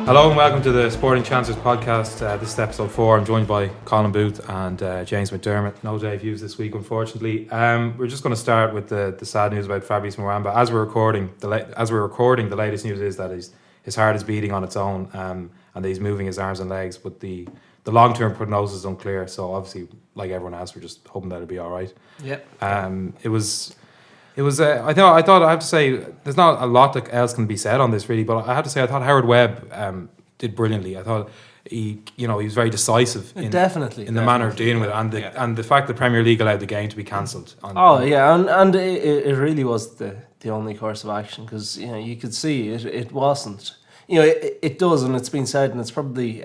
Hello and welcome to the Sporting Chancers podcast. This is episode 4. I'm joined by Colm Booth and James McDermott. No Dave Hughes this week, unfortunately. We're just going to start with the sad news about Fabrice Muamba. As we're recording, the latest news is that his heart is beating on its own, and that he's moving his arms and legs. But the long-term prognosis is unclear. So obviously, like everyone else, we're just hoping that it'll be all right. Yeah. It was. I thought. I have to say, there's not a lot that else can be said on this really. But I have to say, I thought Howard Webb did brilliantly. I thought he was very decisive in the manner of dealing with it, and the fact the Premier League allowed the game to be cancelled. And it really was the only course of action, because you could see it wasn't. It does, and it's been said, and it's probably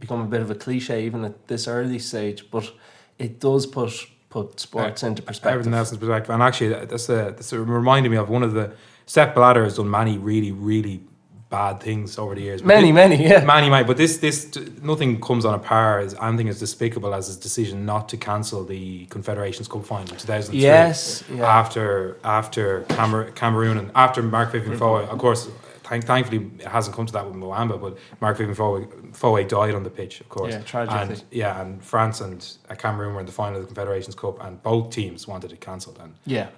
become a bit of a cliche even at this early stage. But it does put sports into perspective. Everything else into perspective. And actually, that's reminding me of one of the... Sepp Blatter has done many really, really bad things over the years. Many. But this nothing comes on a par as anything as despicable as his decision not to cancel the Confederations Cup final in 2003. Yes. Yeah. After Cameroon and after Mark Vivian Foe. Of course, thankfully it hasn't come to that with Muamba, but Mark Vivian Foe died on the pitch, of course. Yeah, tragically. And France and Cameroon were in the final of the Confederations Cup, and both teams wanted it cancelled.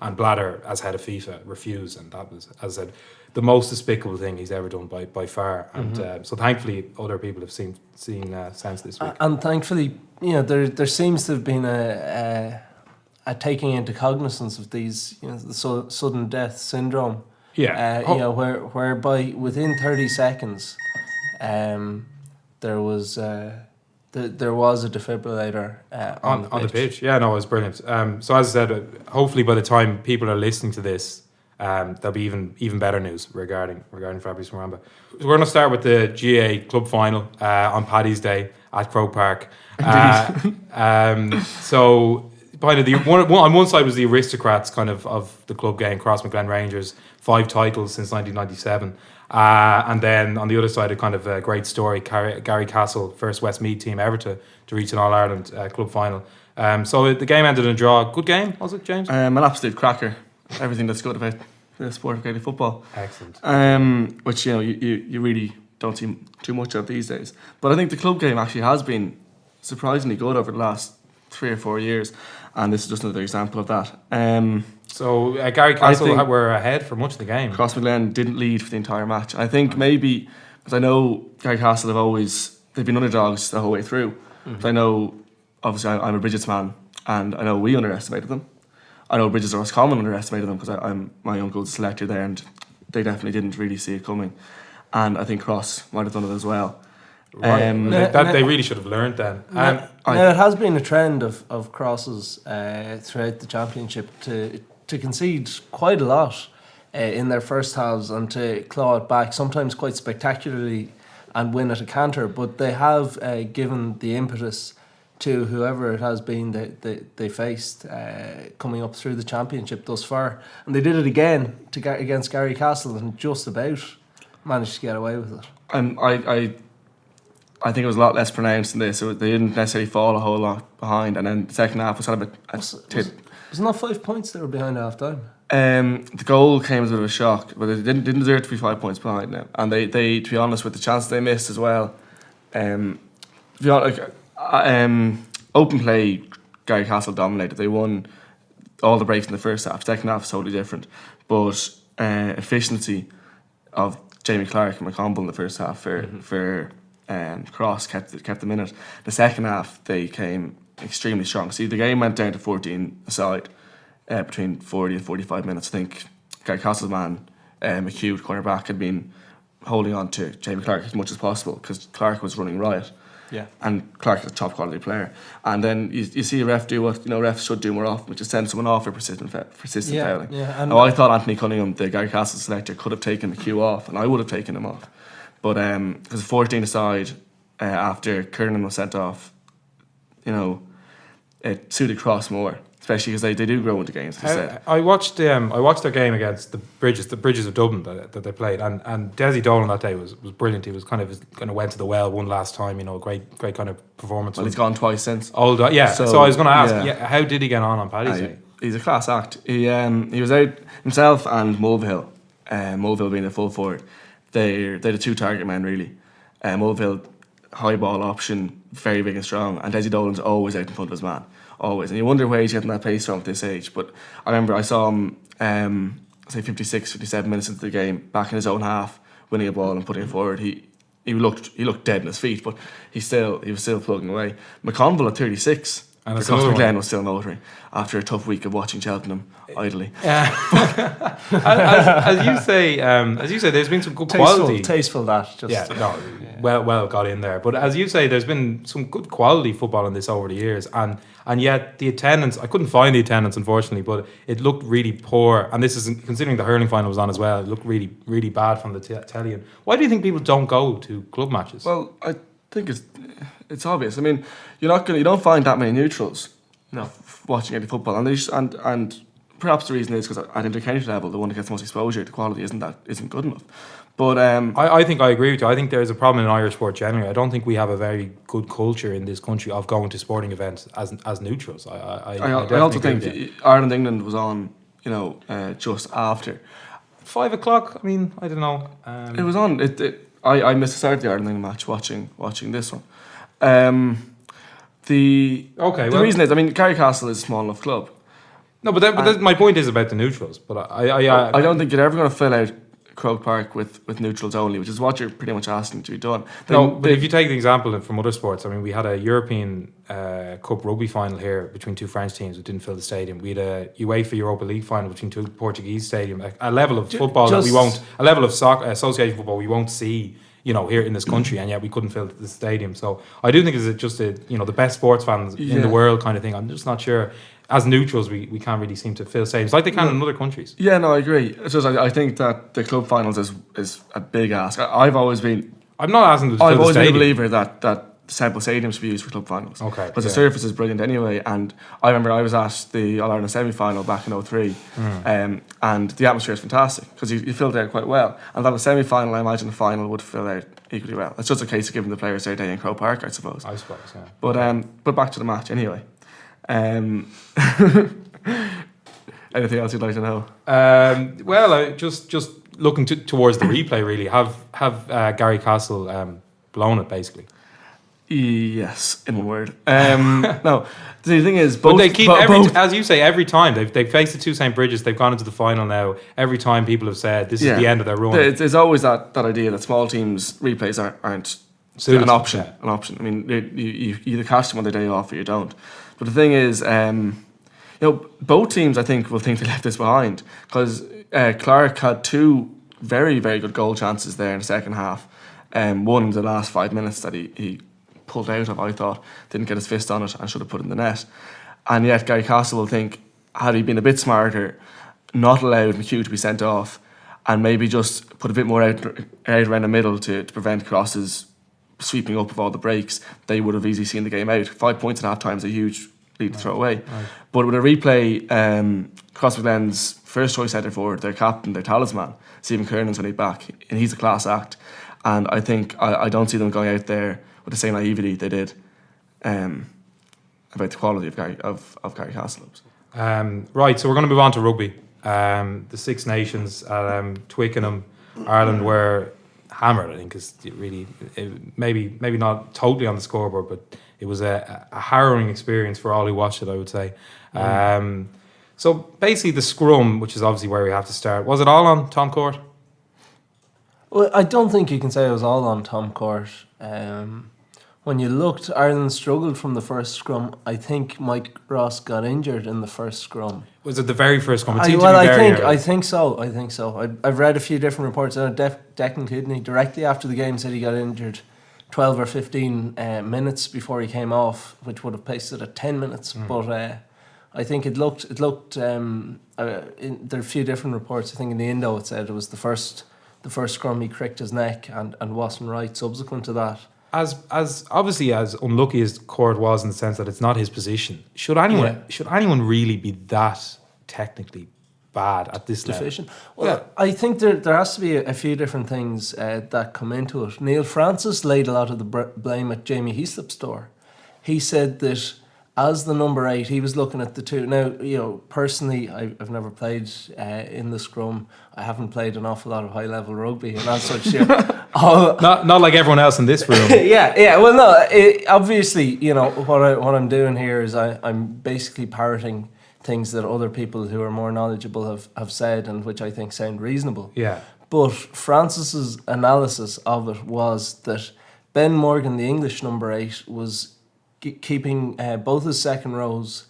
And Blatter, as head of FIFA, refused, and that was, as I said, the most despicable thing he's ever done by far. And so thankfully other people have seen sense this week. And thankfully, there seems to have been a taking into cognizance of these, the sudden death syndrome. Yeah. Whereby within 30 seconds, there was a defibrillator on the pitch. Yeah, no, it was brilliant. So as I said, hopefully by the time people are listening to this, there'll be even better news regarding Fabrice Muamba. We're going to start with the GA club final on Paddy's Day at Croke Park. So kind of on one side was the aristocrats kind of the club game, Crossmaglen Rangers, 5 titles since 1997. And then on the other side, a kind of a great story, Gary Castle, first Westmeath team ever to reach an All-Ireland club final. So the game ended in a draw. Good game, was it, James? An absolute cracker. Everything that's good about the sport of Gaelic football. Excellent. Which, you really don't see too much of these days. But I think the club game actually has been surprisingly good over the last 3 or 4 years. And this is just another example of that. So Gary Castle were ahead for much of the game. Crossmaglen didn't lead for the entire match. I think maybe, because I know Gary Castle they've been underdogs the whole way through. But I know, obviously I'm a Bridget's man, and I know we underestimated them. I know Bridget's Roscommon underestimated them, because my uncle's a selector there, and they definitely didn't really see it coming. And I think Cross might have done it as well. Right. They really should have learned then. Now it has been a trend of crosses throughout the championship to concede quite a lot in their first halves and to claw it back, sometimes quite spectacularly, and win at a canter. But they have given the impetus to whoever it has been that they faced coming up through the championship thus far, and they did it again against Gary Castle and just about managed to get away with it. I think it was a lot less pronounced than this. They didn't necessarily fall a whole lot behind, and then the second half was kind of was not 5 points they were behind at half time? The goal came as a bit of a shock, but they didn't deserve to be 5 points behind now. And they to be honest, with the chance they missed as well, open play, Gary Castle dominated. They won all the breaks in the first half. Second half was totally different, but efficiency of Jamie Clark and McConville in the first half for Cross kept them in it. The second half they came extremely strong. See, the game went down to 14 aside between 40 and 45 minutes. I think Gary Castle's man, McHugh, cornerback, had been holding on to Jamie Clark as much as possible because Clark was running riot. Yeah. And Clark is a top quality player. And then you see a ref do what refs should do more often, which is send someone off for persistent fouling. Yeah. Now, I thought Anthony Cunningham, the Gary Castle selector, could have taken McHugh off, and I would have taken him off. But because 14 aside, after Kernan was sent off, it suited Cross more, especially because they do grow into games. I watched their game against the Bridges of Dublin that they played, and Desi Dolan that day was brilliant. He was kind of went to the well one last time, great kind of performance. Well, he's gone twice since. So I was going to ask, how did he get on Paddy's Day? He's a class act. He was out himself and Mulvihill. Mulvihill being the full forward. They're the two target men really. Mulville, high ball option, very big and strong, and Desi Dolan's always out in front of his man, always. And you wonder where he's getting that pace from at this age. But I remember I saw him, say 56, 57 minutes into the game, back in his own half, winning a ball and putting it forward. He looked dead in his feet, but he was still plugging away. McConville at 36. And for Costa Glen was still motoring after a tough week of watching Cheltenham idly. As you say, there's been some good quality. Tasteful that. Just, Well got in there. But as you say, there's been some good quality football in this over the years, and yet the attendance, I couldn't find the attendance unfortunately, but it looked really poor. And this is considering the hurling final was on as well. It looked really, really bad from the telly. Why do you think people don't go to club matches? Well, I think it's obvious. I mean, you don't find that many neutrals, watching any football, and perhaps the reason is because at intercounty level, the one that gets the most exposure, the quality isn't good enough. But I think I agree with you. I think there's a problem in Irish sport generally. I don't think we have a very good culture in this country of going to sporting events as neutrals. I also think Ireland England was on, just after 5 o'clock. I mean, I don't know. It was on. I missed the start of the Ireland England match watching this one. The reason is, I mean, Carricastle is a small enough club. No, but my point is about the neutrals. But I don't think you're ever going to fill out Croke Park with neutrals only, which is what you're pretty much asking to be done. But if you take the example from other sports, I mean, we had a European Cup rugby final here between two French teams that didn't fill the stadium. We had a UEFA Europa League final between two Portuguese stadiums. A level of football a level of soccer, association football we won't see, here in this country, and yet we couldn't fill the stadium. So I do think it's just the best sports fans in the world kind of thing. I'm just not sure. As neutrals, we can't really seem to fill stadiums like they can in other countries. Yeah, no, I agree. It's just I think that the club finals is a big ask. I'm not asking them to fill the stadium. I've always been a believer that sample stadiums should be used for club finals. Okay. Because the surface is brilliant anyway. And I remember I was at the All-Ireland semi-final back in 2003, and the atmosphere is fantastic because you filled out quite well. And that was semi-final, I imagine the final would fill out equally well. It's just a case of giving the players their day in Croke Park, I suppose. Yeah. But back to the match anyway. Anything else you'd like to know? Well, just looking towards the replay, really. Have Garrycastle blown it, basically? Yes, in one word. No, the thing is, both. But they keep as you say, every time they've faced the two St. Bridges, they've gone into the final now. Every time people have said this is the end of their run. There's always that idea that small teams replays aren't an option. An option. I mean, you either catch them on their day off or you don't. But the thing is, both teams I think will think they left this behind because Clark had two very, very good goal chances there in the second half. One in the last 5 minutes that he pulled out of, I thought, didn't get his fist on it and should have put it in the net. And yet Garrycastle will think, had he been a bit smarter, not allowed McHugh to be sent off, and maybe just put a bit more out around the middle to prevent crosses sweeping up of all the breaks, they would have easily seen the game out. 5 points at half time is a huge lead to throw away. Right. But with a replay, Crossmaglen's first choice centre forward, their captain, their talisman, Stephen Kernan's when he's back, and he's a class act. And I think I don't see them going out there with the same naivety they did about the quality of Garrycastle. Right, so we're going to move on to rugby. The Six Nations at Twickenham, Ireland were hammered, I think, is really maybe not totally on the scoreboard, but it was a harrowing experience for all who watched it, I would say. So basically the scrum, which is obviously where we have to start, was it all on Tom Court? Well, I don't think you can say it was all on Tom Court. When you looked, Ireland struggled from the first scrum. I think Mike Ross got injured in the first scrum. Was it the very first scrum? I think so. I've read a few different reports. Declan Kidney directly after the game said he got injured 12 or 15 minutes before he came off, which would have placed it at 10 minutes. But I think it looked. There are a few different reports. I think in the Indo it said it was the first scrum he cricked his neck and wasn't right subsequent to that. As obviously as unlucky as Court was in the sense that it's not his position, should anyone really be that technically bad at this deficient level? Well, I think there has to be a few different things that come into it. Neil Francis laid a lot of the blame at Jamie Heaslip's door. He said that as the number 8, he was looking at the two. Now, personally, I've never played in the scrum. I haven't played an awful lot of high-level rugby, and as such, Oh, Not like everyone else in this room. yeah. Well, no. Obviously, what I'm doing here is I'm basically parroting things that other people who are more knowledgeable have said, and which I think sound reasonable. Yeah. But Francis's analysis of it was that Ben Morgan, the English number 8, was keeping both his second rows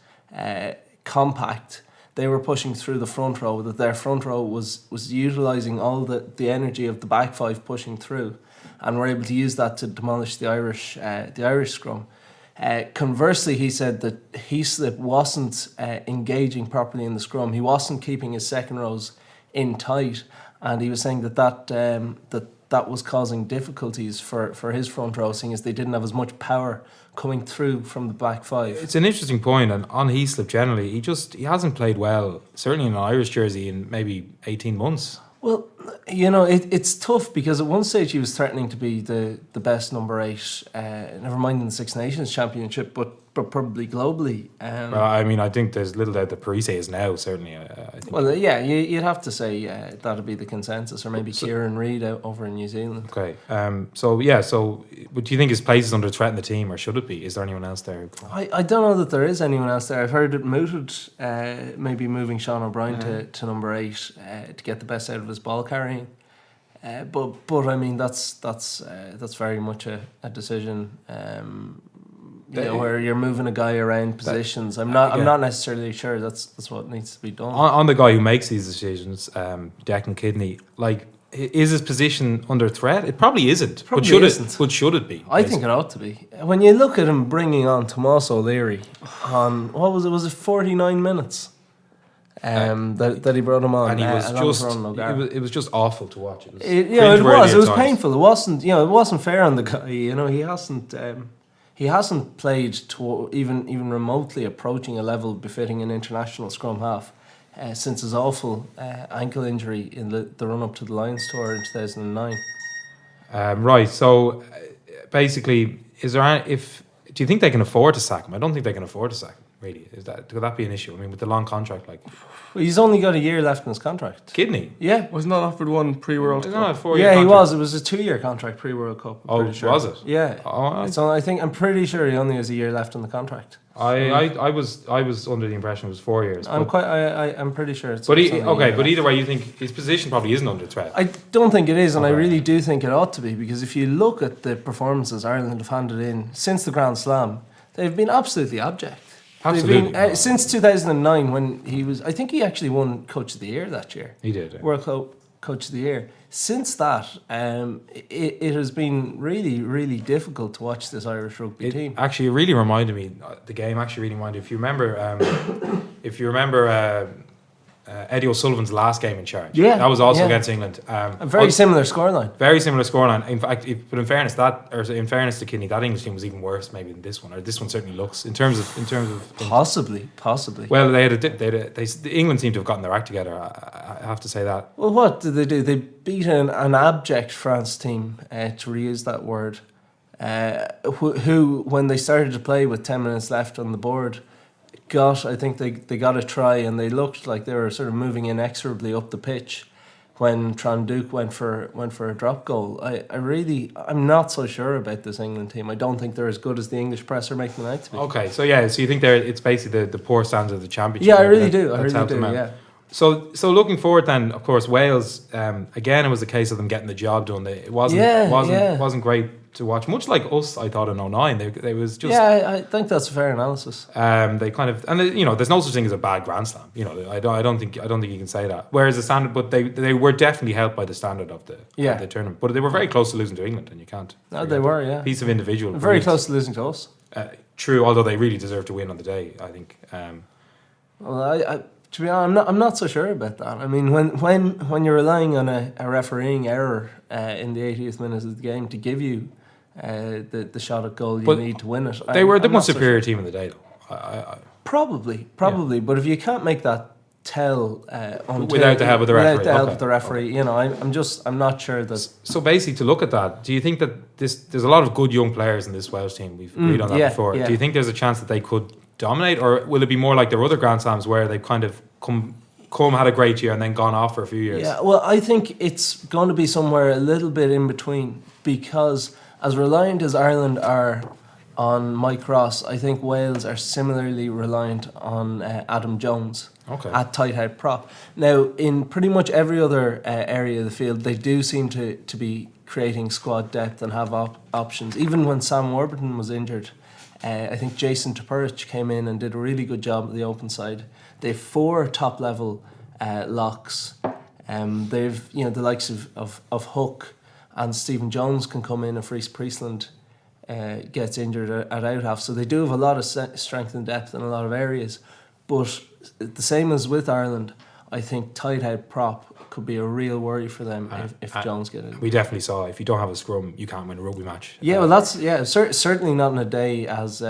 compact. They were pushing through the front row, that their front row was utilising all the energy of the back five pushing through, and were able to use that to demolish the Irish scrum. Conversely, he said that Heaslip wasn't engaging properly in the scrum. He wasn't keeping his second rows in tight, and he was saying that was causing difficulties for his front row, seeing as they didn't have as much power coming through from the back five. It's an interesting point, and on Heaslip generally, he hasn't played well, certainly in an Irish jersey, in maybe 18 months. Well, it's tough, because at one stage he was threatening to be the best number 8, never mind in the Six Nations Championship, but probably globally. Well, I mean, I think there's little doubt that Parise is now, certainly. I think. Well, yeah, you'd have to say that'd be the consensus, or maybe Ciarán Reid over in New Zealand. Okay. But do you think his place is under threat in the team, or should it be? Is there anyone else there? I don't know that there is anyone else there. I've heard it mooted, maybe moving Sean O'Brien to number 8 to get the best out of his ball carrying. But I mean, that's very much a decision. Where you're moving a guy around positions. I'm not necessarily sure that's what needs to be done. On the guy who makes these decisions, Declan Kidney, like, is his position under threat? It probably isn't. But should it be? I think it ought to be. When you look at him bringing on Tomás O'Leary on, what was it? Was it 49 minutes? That he brought him on, and he was it was just awful to watch. It was painful. It wasn't fair on the guy. He hasn't played to even remotely approaching a level befitting an international scrum half since his awful ankle injury in the run up to the Lions tour in 2009. Right. So basically, do you think they can afford to sack him? I don't think they can afford to sack him. Really, could that be an issue? I mean, with the long contract, like. Well, he's only got a year left in his contract. Kidney? Yeah. Was not offered one pre-World Cup? No, 4 year contract. He was. It was a 2-year contract pre-World Cup. Sure. Was it? Yeah. I'm pretty sure he only has a year left on the contract. I was under the impression it was 4 years. I'm pretty sure it's. But either way, you think his position probably isn't under threat? I don't think it is, and I really do think it ought to be, because if you look at the performances Ireland have handed in since the Grand Slam, they've been absolutely abject. Absolutely. Since 2009, when I think he actually won Coach of the Year that year. He did. Yeah. World Coach of the Year. Since that, it has been really, really difficult to watch this Irish rugby team. Actually, it really reminded me. The game actually really reminded me. If you remember, Eddie O'Sullivan's last game in charge. Yeah, that was also against England. A very similar scoreline. Very similar scoreline. In fact, but in fairness to Kidney, that English team was even worse maybe than this one. Or this one certainly looks in terms of possibly. Well, the England seem to have gotten their act together. I have to say that. Well, what did they do? They beat an abject France team, to reuse that word, who when they started to play with 10 minutes left on the board, I think they got a try, and they looked like they were sort of moving inexorably up the pitch when Tadhg went for a drop goal. I'm not so sure about this England team. I don't think they're as good as the English press are making them out to be. Okay, so you think it's basically the poor standard of the championship. Yeah, I really do. Yeah. So looking forward then, of course, Wales, again, it was a case of them getting the job done. It wasn't great to watch. Much like us, I thought in 2009, they was just. Yeah, I think that's a fair analysis. They kind of, and there's no such thing as a bad Grand Slam. I don't think you can say that. Whereas the standard, but they were definitely helped by the standard of the tournament. But they were very close to losing to England, and you can't. No, they were. Yeah, piece of individual. Very close to losing to us. True, although they really deserved to win on the day, I think. Well, to be honest, I'm not so sure about that. I mean, when you're relying on a refereeing error in the 80th minute of the game to give you the shot at goal you need to win it, they were the most superior team in the day, though. Probably. But if you can't make that tell without the help of the referee, without the help of the referee, I'm not sure that. So basically, to look at that, do you think that there's a lot of good young players in this Welsh team? We've agreed on that before. Yeah. Do you think there's a chance that they could dominate, or will it be more like their other Grand Slams where they've kind of come Colm had a great year and then gone off for a few years. Yeah, well, I think it's going to be somewhere a little bit in between, because as reliant as Ireland are on Mike Ross, I think Wales are similarly reliant on Adam Jones at tight head prop. Now, in pretty much every other area of the field, they do seem to be creating squad depth and have options. Even when Sam Warburton was injured, I think Jason Topurich came in and did a really good job at the open side. They have 4 top level locks. They've the likes of Hook and Stephen Jones can come in if Reece Priestland gets injured at out half. So they do have a lot of strength and depth in a lot of areas. But the same as with Ireland, I think tight head prop could be a real worry for them if Jones get it. We definitely saw if you don't have a scrum, you can't win a rugby match. Yeah, well, that's certainly not in a day as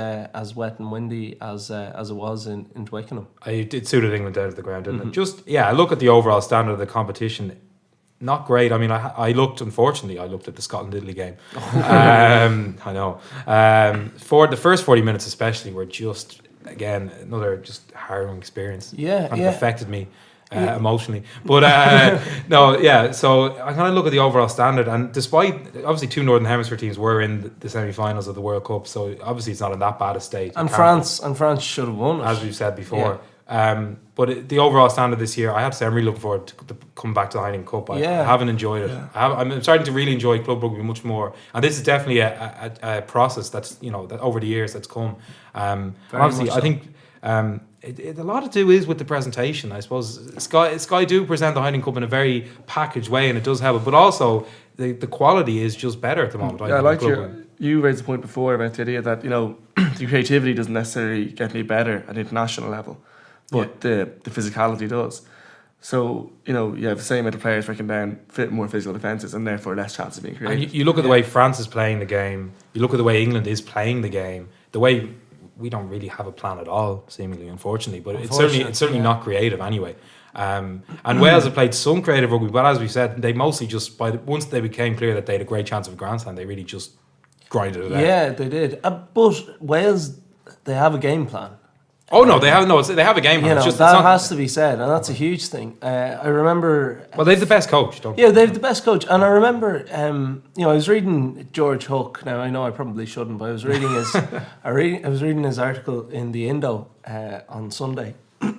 wet and windy as it was in Twickenham. It suited England down to the ground, didn't it? Just I look at the overall standard of the competition. Not great. I mean, I looked at the Scotland Italy game. I know. For the first 40 minutes especially were just, again, another just harrowing experience. Yeah, It affected me emotionally. But so I kind of look at the overall standard, and despite, obviously 2 Northern Hemisphere teams were in the semi-finals of the World Cup, so obviously it's not in that bad a state. And France should have won it, as we've said before. But the overall standard this year, I have to say, I'm really looking forward to coming back to the Heineken Cup. I haven't enjoyed it. I'm starting to really enjoy club rugby much more, and this is definitely a process that's that over the years that's come. Obviously, I think a lot to do is with the presentation. I suppose Sky do present the Heineken Cup in a very packaged way, and it does help it. But also the quality is just better at the moment. I like you raised the point before about the idea that the creativity doesn't necessarily get any better at international level, but the physicality does. So, you have the same amount of players breaking down more physical defences and therefore less chance of being creative. And you look at the way France is playing the game, you look at the way England is playing the game, the way we don't really have a plan at all, seemingly, unfortunately. But it's certainly not creative anyway. And Wales have played some creative rugby, but as we said, they mostly just, once they became clear that they had a great chance of a Grand Slam, they really just grinded it out. Yeah, they did. But Wales, they have a game plan. Oh no, they have a game plan. That has to be said, and that's a huge thing. I remember. Well, they have the best coach, don't they? Yeah, they have the best coach, and I remember. I was reading George Hook. Now I know I probably shouldn't, but I was reading his. I was reading his article in the Indo on Sunday. A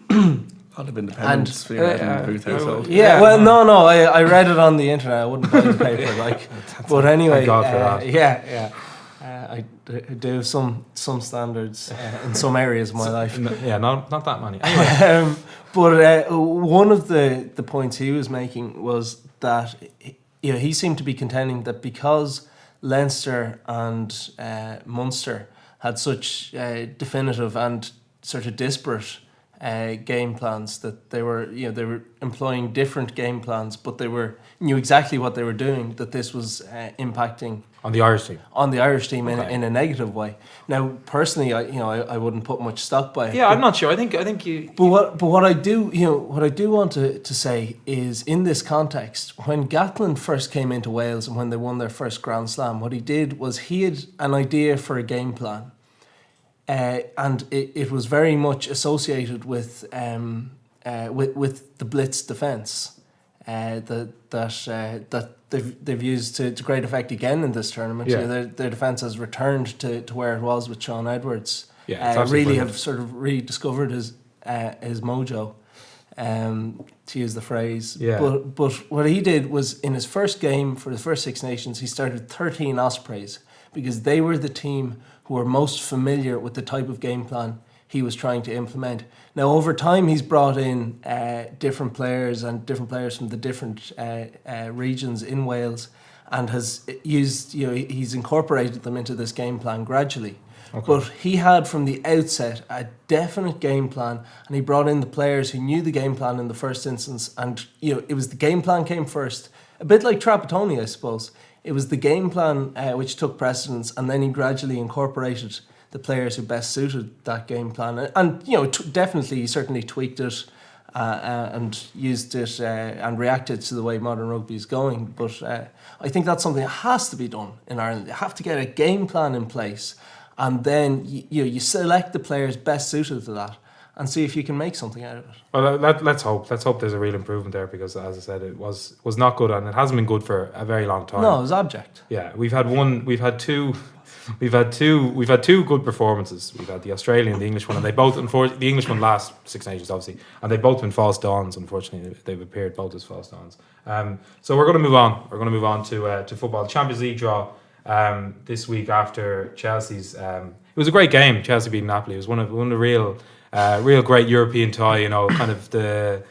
lot of independence for in the booth household. No. I read it on the internet. I wouldn't buy the paper, But anyway, thank God for that. I do have some standards in some areas of my life. Not that many. Anyway. But one of the points he was making was that he seemed to be contending that because Leinster and Munster had such definitive and sort of disparate game plans, that they were employing different game plans, but they knew exactly what they were doing, that this was impacting on the Irish team in a negative way. Now, personally, I wouldn't put much stock by it. Yeah, I'm not sure. I think you. But what I do want to say is, in this context, when Gatland first came into Wales and when they won their first Grand Slam, what he did was he had an idea for a game plan, and it was very much associated with the blitz defence. That they've used to great effect again in this tournament. Yeah. Their defence has returned to where it was with Sean Edwards. Yeah, really have sort of rediscovered his mojo, to use the phrase. Yeah. But what he did was, in his first game for the first Six Nations, he started 13 Ospreys, because they were the team who were most familiar with the type of game plan he was trying to implement. Now, over time, he's brought in different players from the different regions in Wales, and has used, he's incorporated them into this game plan gradually. Okay. But he had from the outset a definite game plan, and he brought in the players who knew the game plan in the first instance. And it was the game plan came first, a bit like Trapattoni, I suppose. It was the game plan which took precedence, and then he gradually incorporated the players who best suited that game plan, and definitely he certainly tweaked it and used it and reacted to the way modern rugby is going. But I think that's something that has to be done in Ireland. You have to get a game plan in place, and then you select the players best suited to that, and see if you can make something out of it. Well, let's hope. Let's hope there's a real improvement there, because, as I said, it was not good, and it hasn't been good for a very long time. No, it was abject. Yeah, we've had two good performances. We've had the Australian, the English one, and they both, unfortunately, the English one last Six Nations, obviously, and they've both been false dawns. Unfortunately, they've appeared both as false dawns. So we're going to move on. We're going to move on to football. The Champions League draw this week after Chelsea's. It was a great game. Chelsea beat Napoli. It was one of the real great European tie. You know, kind of the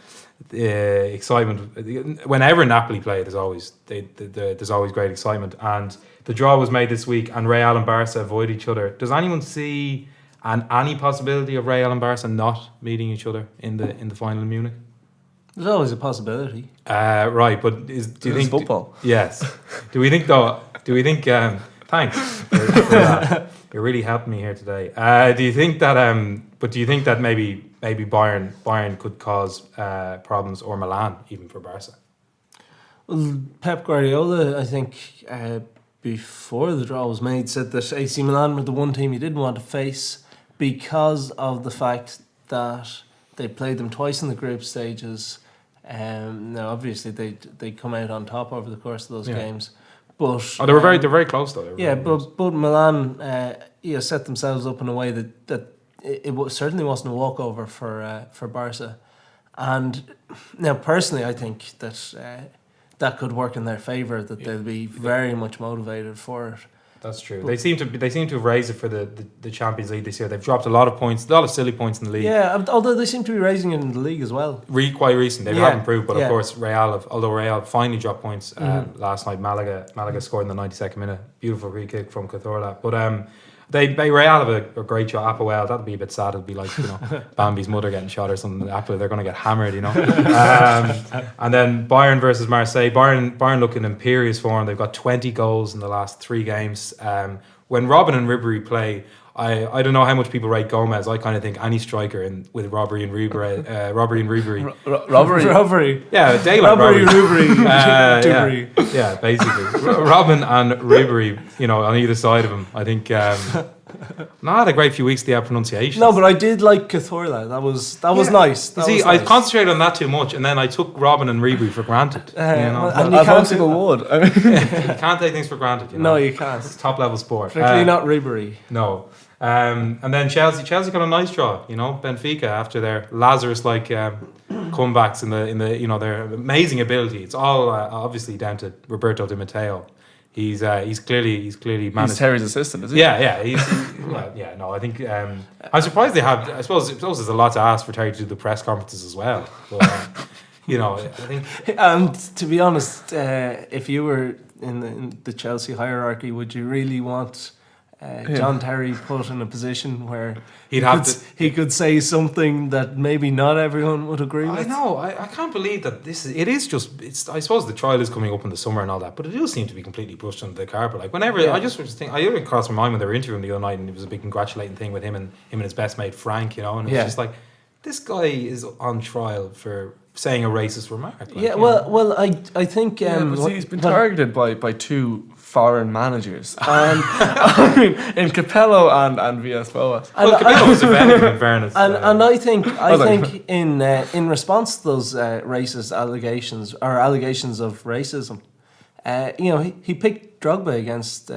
excitement. Whenever Napoli play, there's always great excitement. And the draw was made this week, and Real and Barca avoid each other. Does anyone see any possibility of Real and Barca not meeting each other in the final in Munich? There's always a possibility. Right, but do you think football? Yes. Do we think though? Thanks for that. You're really helping me here today. Do you think that? But do you think that maybe Bayern could cause problems, or Milan even for Barca? Well, Pep Guardiola, I think, before the draw was made, said that AC Milan were the one team he didn't want to face because of the fact that they played them twice in the group stages. Now, obviously, they come out on top over the course of those games. But they're very close though. But Milan, set themselves up in a way that it certainly wasn't a walkover for Barca. And now, personally, I think that could work in their favour. That they'll be very much motivated for it. That's true. They seem to have raised it for the Champions League this year. They've dropped a lot of points, a lot of silly points in the league. Yeah, although they seem to be raising it in the league as well. Quite recent. They have improved, but of course although Real finally dropped points last night, Malaga scored in the 92nd minute. Beautiful free kick from Cazorla. But Real have a great shot. Apoel, that'd be a bit sad. It'd be like, Bambi's mother getting shot or something. Apoel, they're going to get hammered, and then Bayern versus Marseille. Bayern look in imperious form. They've got 20 goals in the last 3 games. When Robben and Ribéry play, I don't know how much people rate Gomez. I kind of think any striker with Robbery and Ribéry. Robbery. Yeah, daylight Robbery. Yeah, basically. Robben and Ribéry, on either side of him. I think not had a great few weeks, the pronunciation. No, but I did like Cazorla. That was nice. I concentrated on that too much, and then I took Robben and Ribéry for granted. And I thought people would. You can't take things for granted. No, you can't. It's top level sport. Particularly not Ribéry. No. And then Chelsea got a nice draw. Benfica, after their Lazarus-like comebacks in the their amazing ability. It's all obviously down to Roberto Di Matteo. He's clearly managed. He's Terry's assistant, is he? Yeah. I think I'm surprised they have. I suppose there's a lot to ask for Terry to do the press conferences as well. But, I think. And to be honest, if you were in the Chelsea hierarchy, would you really want John Terry put in a position where he could say something that maybe not everyone would agree with? I know. I can't believe that I suppose the trial is coming up in the summer and all that, but it does seem to be completely brushed under the carpet. Like whenever I just was thinking, I even crossed my mind when they were interviewing the other night, and it was a big congratulating thing with him and his best mate Frank, and it was just like, this guy is on trial for saying a racist remark. I think he's been targeted by 2 foreign managers, and in Capello and Villas-Boas. Well, Capello was offended, in fairness. And I think in response to those racist allegations or allegations of racism, he picked Drogba against.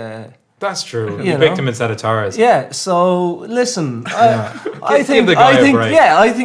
That's true. He picked him instead of Torres. Yeah. So listen, I think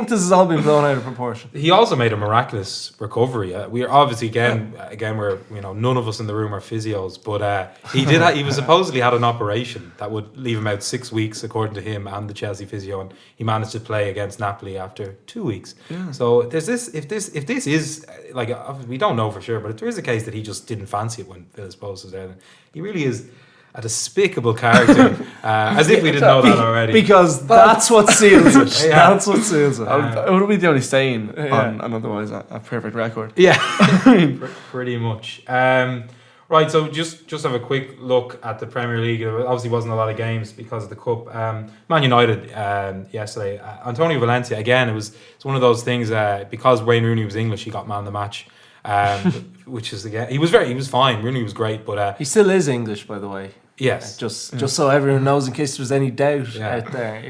this has all been blown out of proportion. He also made a miraculous recovery. We are obviously again we're none of us in the room are physios, but he was supposedly had an operation that would leave him out 6 weeks, according to him and the Chelsea physio, and he managed to play against Napoli after 2 weeks. Yeah. So there's this. If this is like we don't know for sure, but if there is a case that he just didn't fancy it when Villas-Boas was there, then he really is a despicable character, as if we didn't know that already. Because that's what seals it. Yeah. That's what seals it. It would be the only stain on an otherwise a perfect record. Yeah, pretty much. Right, so just have a quick look at the Premier League. There obviously wasn't a lot of games because of the Cup. Man United yesterday. Antonio Valencia, again, it's one of those things, because Wayne Rooney was English, he got man of the match. Which is, again, he was fine. Rooney was great, but he still is English, by the way. Yes. Just so everyone knows, in case there's any doubt out there.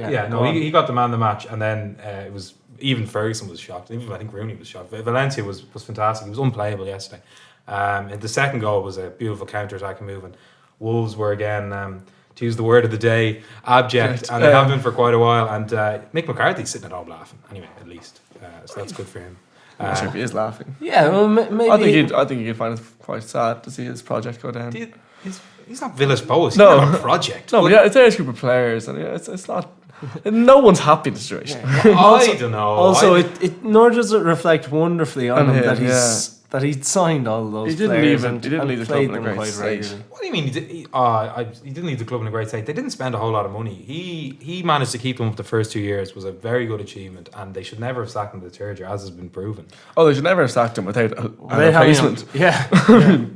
He got the man of the match, and then it was even Ferguson was shocked. Even I think Rooney was shocked. Valencia was fantastic. He was unplayable yesterday. And the second goal was a beautiful counter-attacking move, and Wolves were again, to use the word of the day, abject, and they have been for quite a while. And Mick McCarthy's sitting at home laughing, anyway, at least. So that's good for him. I'm not sure if he is laughing. Yeah, well, maybe. I think he'd find it quite sad to see his project go down. He's not Villas-Boas. He's No. not a project. No, but yeah, it's a group of players, and it's not. No one's happy in the situation. I don't know. Also, it nor does it reflect wonderfully on him that he'd signed all those He didn't players leave the club in a great state. What do you mean? He didn't leave the club in a great state. They didn't spend a whole lot of money. He managed to keep them up the first 2 years. Was a very good achievement, and they should never have sacked him the third year, as has been proven. Oh, they should never have sacked him without a replacement.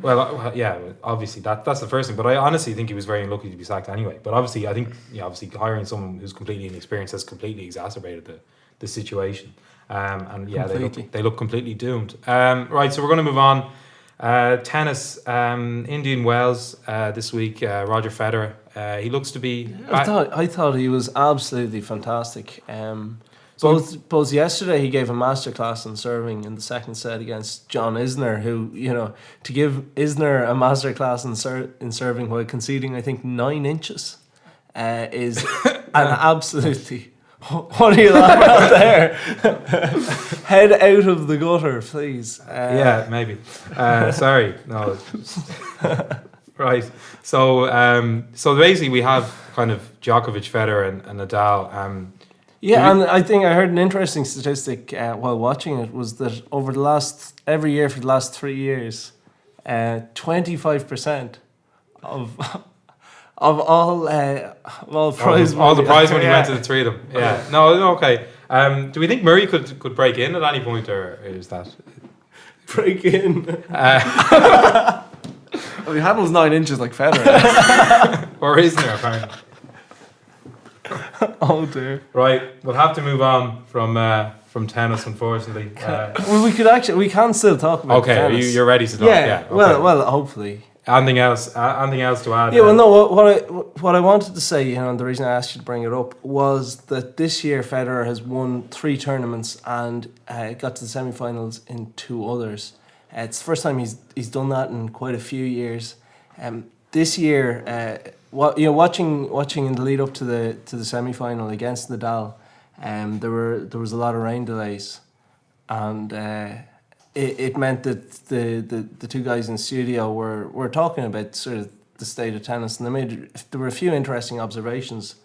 Well, obviously that's the first thing. But I honestly think he was very unlucky to be sacked anyway. But obviously, I think hiring someone who's completely inexperienced has completely exacerbated the situation. They look completely doomed. Right, so we're going to move on. Tennis, Indian Wells this week. Roger Federer. He looks to be. I thought he was absolutely fantastic. Both yesterday he gave a masterclass in serving in the second set against John Isner, who, to give Isner a masterclass in serving while conceding, I think, 9 inches, is an absolutely. What are you laughing at there? Head out of the gutter, please. Maybe. Sorry, no. Right. So basically, we have kind of Djokovic, Federer, and Nadal. And I think I heard an interesting statistic while watching it, was that every year for the last 3 years, 25% of all prize money. All the prize money went to the three of them. Yeah. No, okay. Do we think Murray could break in at any point, or is that break in? Well, he handles 9 inches like Federer. Or isn't there, apparently? Oh dear. Right, we'll have to move on from tennis, unfortunately. We can still talk about tennis. Okay, you're ready to talk. Yeah. Okay. Well, hopefully. Anything else to add? Yeah, well, no. What I wanted to say, and the reason I asked you to bring it up, was that this year Federer has won 3 tournaments and got to the semi-finals in 2 others. It's the first time he's done that in quite a few years. This year, watching in the lead up to the semi-final against Nadal, there was a lot of rain delays, and it meant that the 2 guys in the studio were talking about sort of the state of tennis, and there were a few interesting observations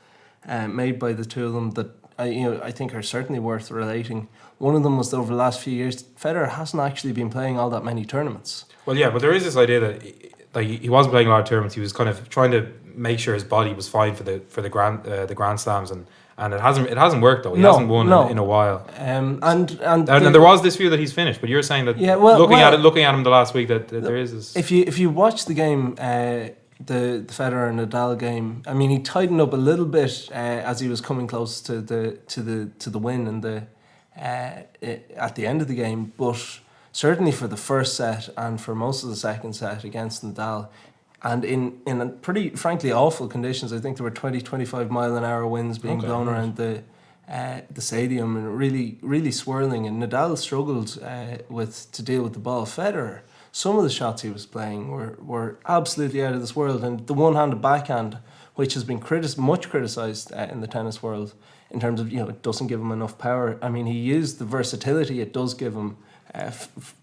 made by the 2 of them that I think are certainly worth relating. One of them was that over the last few years, Federer hasn't actually been playing all that many tournaments. Well, yeah, but there is this idea that he wasn't playing a lot of tournaments. He was kind of trying to make sure his body was fine for the Grand Slams, and it hasn't worked though. He hasn't won in a while. And there was this view that he's finished, but you're saying that looking at him the last week that there is this. If you watch the game, the Federer and Nadal game, I mean, he tightened up a little bit as he was coming close to the win and at the end of the game, but certainly for the first set and for most of the second set against Nadal, and in pretty frankly awful conditions. I think there were 20-25 mile an hour winds being blown around the stadium, and really swirling, and Nadal struggled to deal with the ball. Federer, some of the shots he was playing were absolutely out of this world, and the one-handed backhand, which has been much criticised in the tennis world in terms of it doesn't give him enough power. I mean, he used the versatility it does give him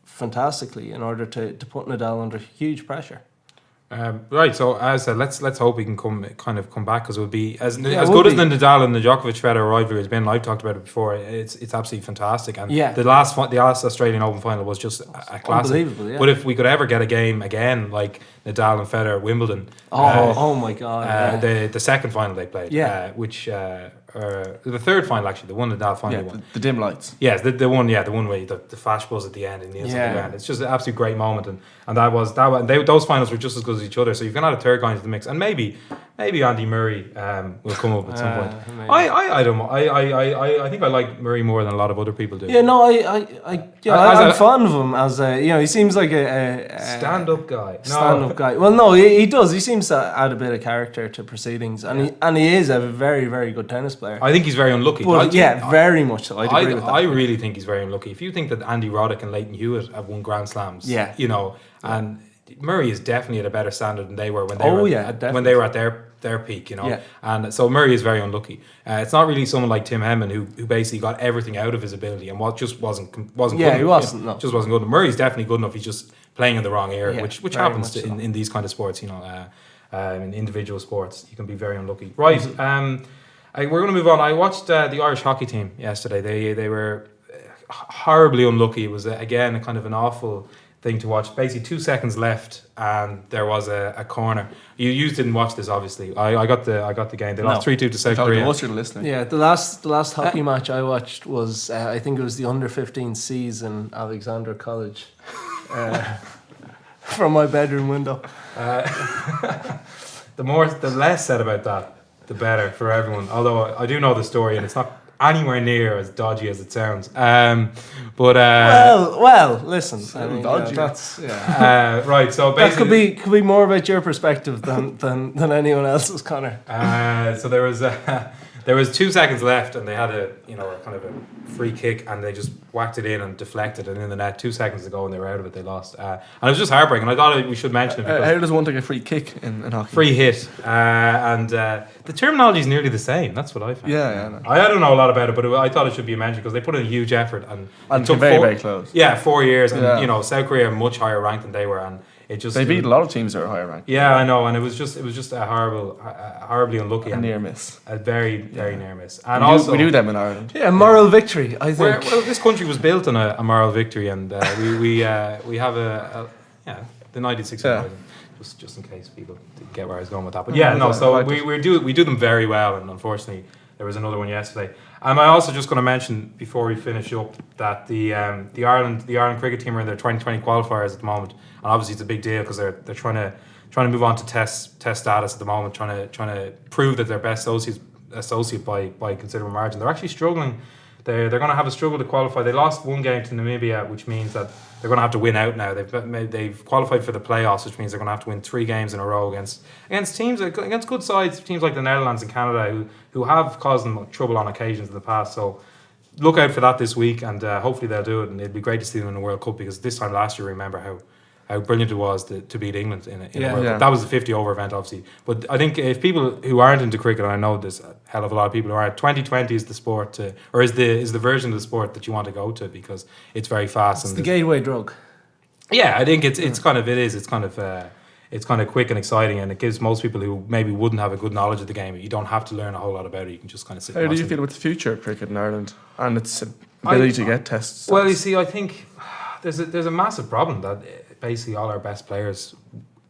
fantastically in order to put Nadal under huge pressure. Right, so as I said, let's hope he can come back, because it would be as good as the Nadal and the Djokovic Federer rivalry has been. I've talked about it before. It's absolutely fantastic, and the last Australian Open final was just a classic. Unbelievable, yeah. But if we could ever get a game again like Nadal and Federer at Wimbledon, oh my God, the second final they played, which the third final actually, the one Nadal finally won. The dim lights. Yes, the one where the flash buzz at the end and kneels on the ground. It's just an absolute great moment, and those finals were just as good as each other. So you can add a third guy into the mix, and maybe maybe Andy Murray will come up at some point. Maybe. I don't. I think I like Murray more than a lot of other people do. Yeah, no, I'm fond of him as a, he seems like a stand-up guy. Stand-up guy. Well, no, he does. He seems to add a bit of character to proceedings, and he is a very, very good tennis player. I think he's very unlucky. But very much so. I agree with that. I really think he's very unlucky. If you think that Andy Roddick and Leighton Hewitt have won Grand Slams, and Murray is definitely at a better standard than they were when they were at their peak, and so Murray is very unlucky. It's not really someone like Tim Henman who basically got everything out of his ability and just wasn't good enough. He wasn't. No. Just wasn't good enough. Murray's definitely good enough. He's just playing in the wrong era, which happens in these kind of sports. In individual sports, you can be very unlucky. Right. We're going to move on. I watched the Irish hockey team yesterday. They were horribly unlucky. It was again a kind of an awful thing to watch. Basically 2 seconds left and there was a corner. You didn't watch this, obviously. I got the game. They lost 3-2 to South Korea. Yeah, the last hockey match I watched was I think it was the under 15 C's in Alexandra College from my bedroom window. The less said about that, the better for everyone. Although I do know the story and it's not anywhere near as dodgy as it sounds. Well, listen. I mean, dodgy. That's right. So that basically, could be more about your perspective than anyone else's, Conor. So there was 2 seconds left, and they had a kind of a free kick, and they just whacked it in and deflected it in the net. 2 seconds to go, and they were out of it. They lost, and it was just heartbreaking. I thought we should mention it. How does one take a free kick in hockey? Free hit, and the terminology is nearly the same. That's what I found. Yeah. I don't know a lot about it, but I thought it should be mentioned because they put in a huge effort and it took very close. Yeah, 4 years, and South Korea are much higher ranked than they were, and they beat a lot of teams that are higher ranked. Yeah, I know, and it was just a horribly unlucky, a near miss, a very near miss, and we do them in Ireland. Yeah, moral victory. I think. Well, this country was built on a moral victory, and we have the 96. Just in case people didn't get where I was going with that, but so we do them very well, and unfortunately there was another one yesterday. I also just going to mention before we finish up that the Ireland cricket team are in their 2020 qualifiers at the moment, and obviously it's a big deal because they're trying to move on to test status at the moment, trying to prove that they're best associate by considerable margin. They're actually struggling. They're going to have a struggle to qualify. They lost one game to Namibia, which means that they're going to have to win out now. They've qualified for the playoffs, which means they're going to have to win 3 games in a row against good sides, teams like the Netherlands and Canada, who have caused them trouble on occasions in the past. So look out for that this week, and hopefully they'll do it. And it'd be great to see them in the World Cup, because this time last year, remember how brilliant it was to beat England in a World Cup. That was the 50 over event, obviously. But I think if people who aren't into cricket, and I know there's a hell of a lot of people who aren't, 2020 is the sport is the version of the sport that you want to go to, because it's very fast. It's the gateway drug. Yeah, I think it's kind of quick and exciting, and it gives most people who maybe wouldn't have a good knowledge of the game. You don't have to learn a whole lot about it. You can just kind of sit. How do you feel with the future of cricket in Ireland and its ability to get tests? Well, you see, I think there's a massive problem that basically all our best players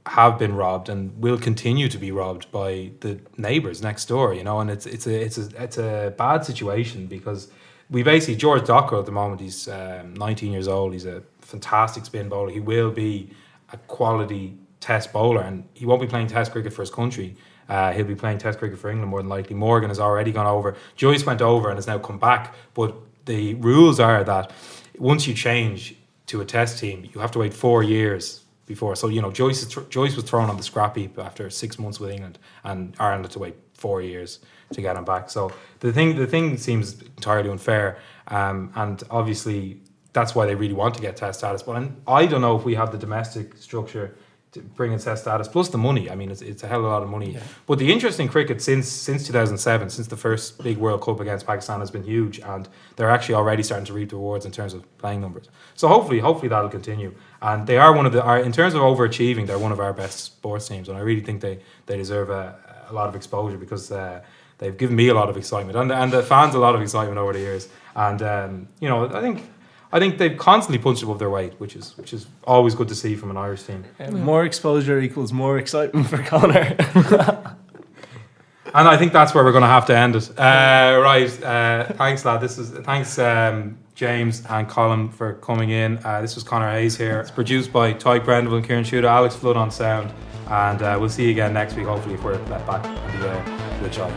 have been robbed and will continue to be robbed by the neighbours next door, and it's a bad situation, because we basically, George Dockrell at the moment, he's 19 years old, he's a fantastic spin bowler, he will be a quality test bowler, and he won't be playing test cricket for his country, he'll be playing test cricket for England more than likely. Morgan has already gone over, Joyce went over and has now come back, but the rules are that once you change to a test team, you have to wait 4 years before. So Joyce was thrown on the scrap heap after 6 months with England, and Ireland had to wait 4 years to get him back. So the thing seems entirely unfair, and obviously that's why they really want to get test status. But I don't know if we have the domestic structure to bring in test status, plus the money. I mean, it's a hell of a lot of money. Yeah. But the interest in cricket since 2007, since the first big World Cup against Pakistan, has been huge, and they're actually already starting to reap the rewards in terms of playing numbers. So hopefully that'll continue. And they are in terms of overachieving, they're one of our best sports teams, and I really think they deserve a lot of exposure, because they've given me a lot of excitement, and the fans a lot of excitement over the years. And I think they've constantly punched above their weight, which is always good to see from an Irish team. More exposure equals more excitement for Conor. And I think that's where we're going to have to end it. Right. Thanks, lad. Thanks, James and Colm, for coming in. This was Conor Hayes here. It's produced by Tadhg, Prendiville and Ciarán Schutte, Alex Flood on sound. And we'll see you again next week, hopefully, if we're let back on the job.